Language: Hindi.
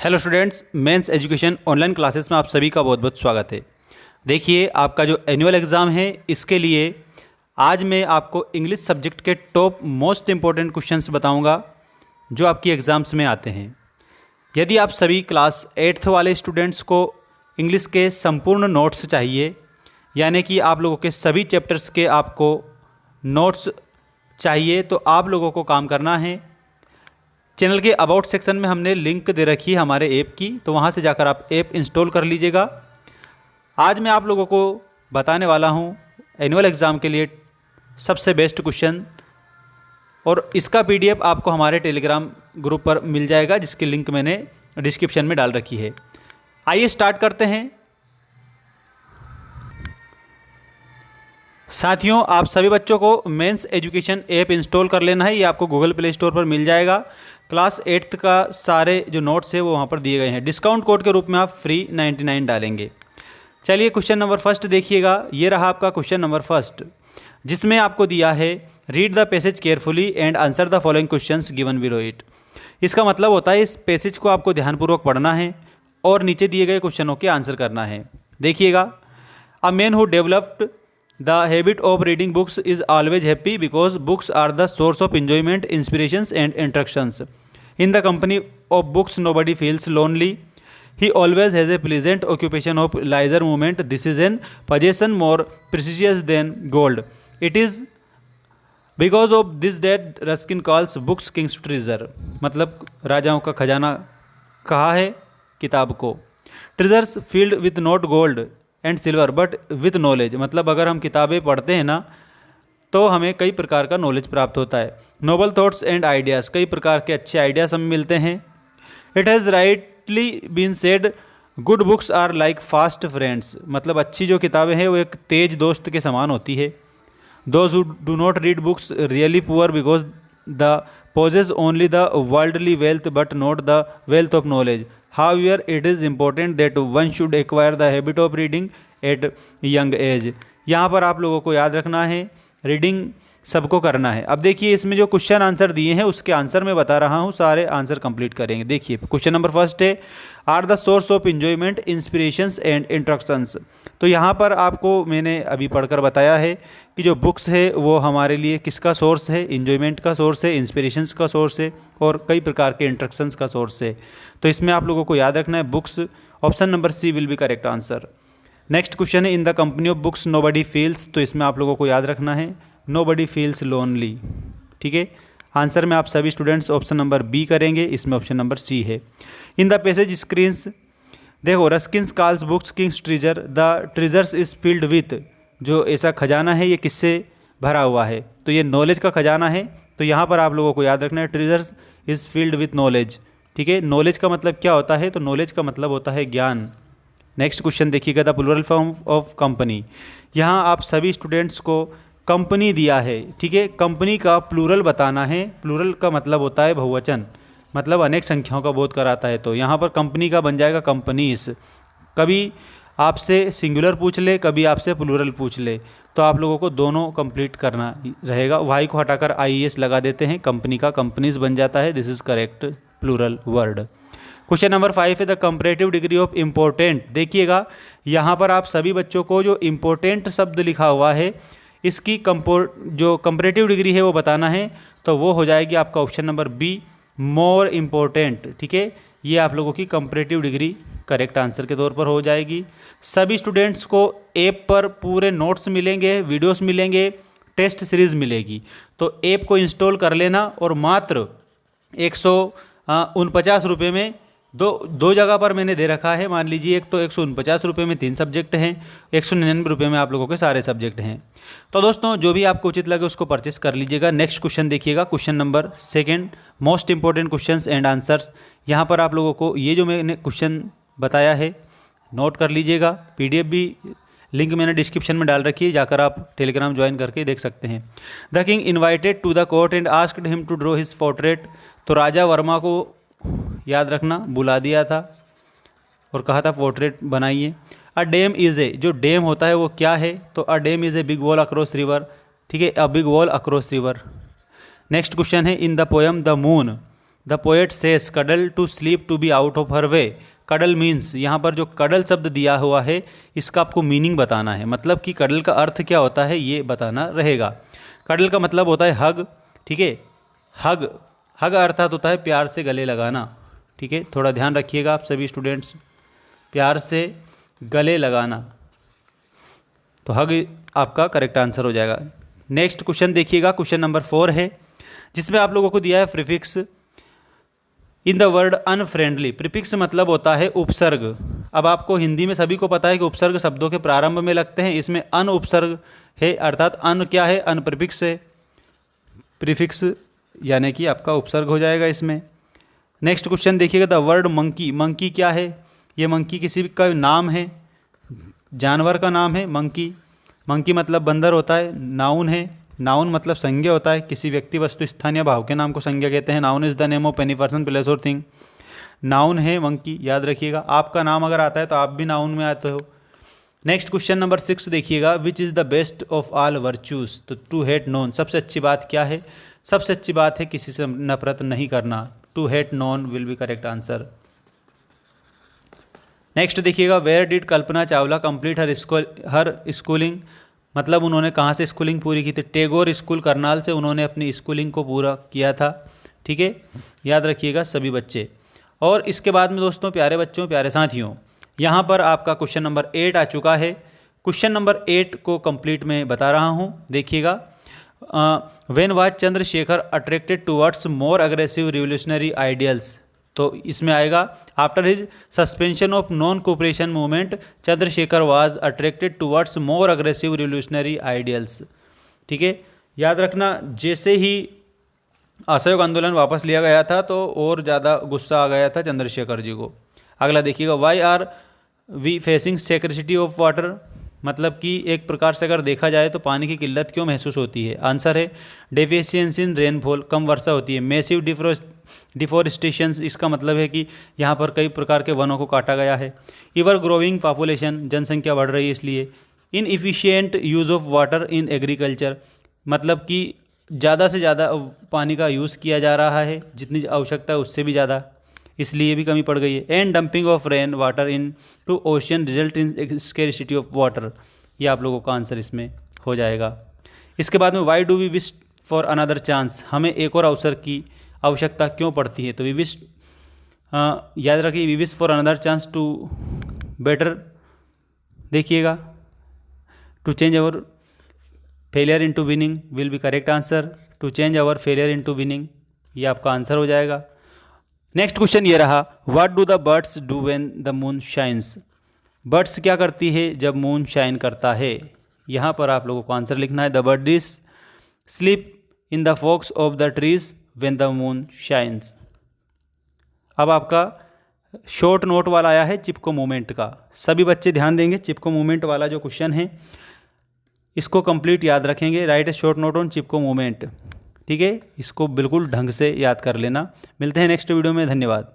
Hello students, mens education online classes में आप सभी का बहुत बहुत स्वागत है। देखिए, आपका जो एनुअल एग्ज़ाम है इसके लिए आज मैं आपको इंग्लिश सब्जेक्ट के टॉप मोस्ट इम्पॉर्टेंट क्वेश्चंस बताऊंगा जो आपकी एग्ज़ाम्स में आते हैं। यदि आप सभी क्लास 8th वाले स्टूडेंट्स को इंग्लिश के संपूर्ण नोट्स चाहिए, यानी कि आप लोगों के सभी चैप्टर्स के आपको नोट्स चाहिए, तो आप लोगों को काम करना है। चैनल के अबाउट सेक्शन में हमने लिंक दे रखी है हमारे ऐप की, तो वहाँ से जाकर आप ऐप इंस्टॉल कर लीजिएगा। आज मैं आप लोगों को बताने वाला हूँ एनुअल एग्ज़ाम के लिए सबसे बेस्ट क्वेश्चन, और इसका पीडीएफ आपको हमारे टेलीग्राम ग्रुप पर मिल जाएगा, जिसकी लिंक मैंने डिस्क्रिप्शन में डाल रखी है। आइए स्टार्ट करते हैं। साथियों, आप सभी बच्चों को मेंस एजुकेशन ऐप इंस्टॉल कर लेना है। ये आपको गूगल प्ले स्टोर पर मिल जाएगा। क्लास 8th का सारे जो नोट्स है वो वहाँ पर दिए गए हैं। डिस्काउंट कोड के रूप में आप फ्री 99 डालेंगे। चलिए क्वेश्चन नंबर फर्स्ट देखिएगा। ये रहा आपका क्वेश्चन नंबर फर्स्ट, जिसमें आपको दिया है read the passage carefully and answer the following questions given below it. इसका मतलब होता है इस पैसेज को आपको ध्यानपूर्वक पढ़ना है और नीचे दिए गए क्वेश्चनों के आंसर करना है। देखिएगा, a man who developed The habit of reading books is always happy because books are the source of enjoyment, inspirations and instructions. In the company of books, nobody feels lonely. He always has a pleasant occupation of leisure movement. This is an possession more precious than gold. It is because of this that Ruskin calls books king's treasure. मतलब राजाओं का खजाना कहा है किताब को। Treasures filled with not gold and silver but with knowledge, मतलब अगर हम किताबें पढ़ते हैं ना तो हमें कई प्रकार का नॉलेज प्राप्त होता है। नोबल थॉट्स एंड आइडियाज़, कई प्रकार के अच्छे आइडियाज़ हमें मिलते हैं। It has rightly been said good books are like fast friends, मतलब अच्छी जो किताबें हैं वो एक तेज दोस्त के समान होती है। Those who do not read books really poor because the posses only the worldly wealth but not the wealth of knowledge. However, it is important that one should acquire the habit of reading at young age. यहाँ पर आप लोगों को याद रखना है, रीडिंग सबको करना है। अब देखिए, इसमें जो क्वेश्चन आंसर दिए हैं उसके आंसर मैं बता रहा हूँ, सारे आंसर कंप्लीट करेंगे। देखिए, क्वेश्चन नंबर फर्स्ट है are the source of enjoyment, inspirations and instructions. तो यहाँ पर आपको मैंने अभी पढ़कर बताया है कि जो बुक्स है वो हमारे लिए किसका सोर्स है, इंजॉयमेंट का सोर्स है, इंस्पिरेशंस का सोर्स है और कई प्रकार के इंस्ट्रक्शंस का सोर्स है। तो इसमें आप लोगों को याद रखना है books. Option number C will be correct answer. Next question है in the company of books nobody feels, तो इसमें आप लोगों को याद रखना है नोबडी फील्स लोनली। ठीक है, आंसर में आप सभी स्टूडेंट्स ऑप्शन नंबर बी करेंगे, इसमें ऑप्शन नंबर सी है। इन द पैसेज स्क्रीन्स, देखो Ruskin's calls books Kings treasure, the treasures is field with, जो ऐसा खजाना है ये किससे भरा हुआ है, तो ये नॉलेज का खजाना है। तो यहाँ पर आप लोगों को याद रखना है treasures is field with knowledge. ठीक है, नॉलेज का मतलब क्या होता है, तो नॉलेज का मतलब होता है ज्ञान। नेक्स्ट क्वेश्चन देखिएगा, the plural form of company. यहाँ आप सभी स्टूडेंट्स को कंपनी दिया है। ठीक है, कंपनी का प्लूरल बताना है। प्लूरल का मतलब होता है बहुवचन, मतलब अनेक संख्याओं का बोध कराता है। तो यहाँ पर कंपनी का बन जाएगा कंपनीज। कभी आपसे सिंगुलर पूछ ले, कभी आपसे प्लूरल पूछ ले, तो आप लोगों को दोनों कंप्लीट करना रहेगा। वाई को हटाकर IES लगा देते हैं, कंपनी का कंपनीज बन जाता है। This is correct plural word. Question number 5 है the comparative degree of important. देखिएगा, यहाँ पर आप सभी बच्चों को जो इम्पोर्टेंट शब्द लिखा हुआ है इसकी जो कंपैरेटिव डिग्री है वो बताना है, तो वो हो जाएगी आपका option number B, more important. ठीक है, ये आप लोगों की कंपैरेटिव डिग्री करेक्ट आंसर के तौर पर हो जाएगी। सभी स्टूडेंट्स को ऐप पर पूरे नोट्स मिलेंगे, वीडियोस मिलेंगे, टेस्ट सीरीज़ मिलेगी। तो ऐप को इंस्टॉल कर लेना और मात्र 149 रुपये में दो जगह पर मैंने दे रखा है। मान लीजिए एक तो 149 रुपये में 3 सब्जेक्ट हैं, 199 रुपये में आप लोगों के सारे सब्जेक्ट हैं। तो दोस्तों, जो भी आपको उचित लगे उसको परचेस कर लीजिएगा। नेक्स्ट क्वेश्चन देखिएगा, question number 2 most important questions and answers. यहाँ पर आप लोगों को ये जो मैंने क्वेश्चन बताया है नोट कर लीजिएगा। PDF भी लिंक मैंने डिस्क्रिप्शन में डाल रखी है, जाकर आप टेलीग्राम ज्वाइन करके देख सकते हैं। The king invited to the court and asked him to draw his portrait. तो राजा वर्मा को याद रखना बुला दिया था और कहा था पोर्ट्रेट बनाइए। अ डैम इज़ ए, जो डैम होता है वो क्या है, तो a dam is a big wall across river. ठीक है, a big wall across river. Next question है in the poem the moon the poet says cuddle to sleep to be out of her way. Cuddle means, यहाँ पर जो कडल शब्द दिया हुआ है इसका आपको मीनिंग बताना है, मतलब कि कडल का अर्थ क्या होता है ये बताना रहेगा। कडल का मतलब होता है हग, ठीक है। हग, हग अर्थात होता है प्यार से गले लगाना, ठीक है। थोड़ा ध्यान रखिएगा आप सभी स्टूडेंट्स, प्यार से गले लगाना, तो हग आपका करेक्ट आंसर हो जाएगा। नेक्स्ट क्वेश्चन देखिएगा, क्वेश्चन नंबर 4 है, जिसमें आप लोगों को दिया है prefix in the word unfriendly. Prefix मतलब होता है उपसर्ग। अब आपको हिंदी में सभी को पता है कि उपसर्ग शब्दों के प्रारंभ में लगते हैं, इसमें अन उपसर्ग है, अर्थात अन क्या है, अन प्रीफिक्स है, प्रीफिक्स यानी कि आपका उपसर्ग हो जाएगा इसमें। नेक्स्ट क्वेश्चन देखिएगा, द वर्ड मंकी। मंकी क्या है, ये मंकी किसी का नाम है, जानवर का नाम है मंकी। मंकी मतलब बंदर होता है, नाउन है। नाउन मतलब संज्ञा होता है, किसी व्यक्ति वस्तु स्थान या भाव के नाम को संज्ञा कहते हैं। Noun is the name of any person place और थिंग। नाउन है मंकी, याद रखिएगा। आपका नाम अगर आता है तो आप भी नाउन में आते हो। नेक्स्ट क्वेश्चन नंबर 6 देखिएगा, which is the best of all virtues. तो टू हेट नॉन, सबसे अच्छी बात क्या है, सबसे अच्छी बात है किसी से नफरत नहीं करना। To hate none will be correct answer. Next देखिएगा, where did Kalpana Chawla complete her schooling. मतलब उन्होंने कहाँ से स्कूलिंग पूरी की थी, टैगोर स्कूल करनाल से उन्होंने अपनी स्कूलिंग को पूरा किया था, ठीक है। याद रखिएगा सभी बच्चे। और इसके बाद में दोस्तों, प्यारे बच्चों, प्यारे साथियों, यहाँ पर आपका क्वेश्चन नंबर 8 आ चुका है। क्वेश्चन नंबर 8 को कंप्लीट में बता रहा हूँ, देखिएगा। When was Chandrashekhar attracted towards more aggressive revolutionary ideals. तो इसमें आएगा, after his suspension of non cooperation movement Chandrashekhar was attracted towards more aggressive revolutionary ideals, ठीक है। याद रखना, जैसे ही असहयोग आंदोलन वापस लिया गया था तो और ज़्यादा गुस्सा आ गया था चंद्रशेखर जी को। अगला देखिएगा, why are we facing scarcity of water. मतलब कि एक प्रकार से अगर देखा जाए तो पानी की किल्लत क्यों महसूस होती है। आंसर है डेफिशिएंसी इन रेनफॉल, कम वर्षा होती है। मैसिव डिफोरेस्टेशन, इसका मतलब है कि यहाँ पर कई प्रकार के वनों को काटा गया है। इवर ग्रोइंग पॉपुलेशन, जनसंख्या बढ़ रही है इसलिए। Inefficient use of water in agriculture, मतलब कि ज़्यादा से ज़्यादा पानी का यूज़ किया जा रहा है, जितनी आवश्यकता है उससे भी ज़्यादा, इसलिए भी कमी पड़ गई है। And dumping of rain water into ocean result in scarcity of water, ये आप लोगों का आंसर इसमें हो जाएगा। इसके बाद में, why do we wish for another chance. हमें एक और अवसर की आवश्यकता क्यों पड़ती है। तो वी विश, याद रखिए, we wish for another chance to better, देखिएगा, to change our failure into winning will be correct answer. To change our failure into winning, ये आपका आंसर हो जाएगा। नेक्स्ट क्वेश्चन ये रहा, what do the birds do when the moon shines. Birds क्या करती है जब मून शाइन करता है। यहाँ पर आप लोगों को आंसर लिखना है, the birds sleep in the forks of the trees when the moon shines. अब आपका शॉर्ट नोट वाला आया है चिपको मूवमेंट का, सभी बच्चे ध्यान देंगे। चिपको मूवमेंट वाला जो क्वेश्चन है इसको कंप्लीट याद रखेंगे। Right A short note on Chipko movement, ठीक है। इसको बिल्कुल ढंग से याद कर लेना। मिलते हैं नेक्स्ट वीडियो में, धन्यवाद।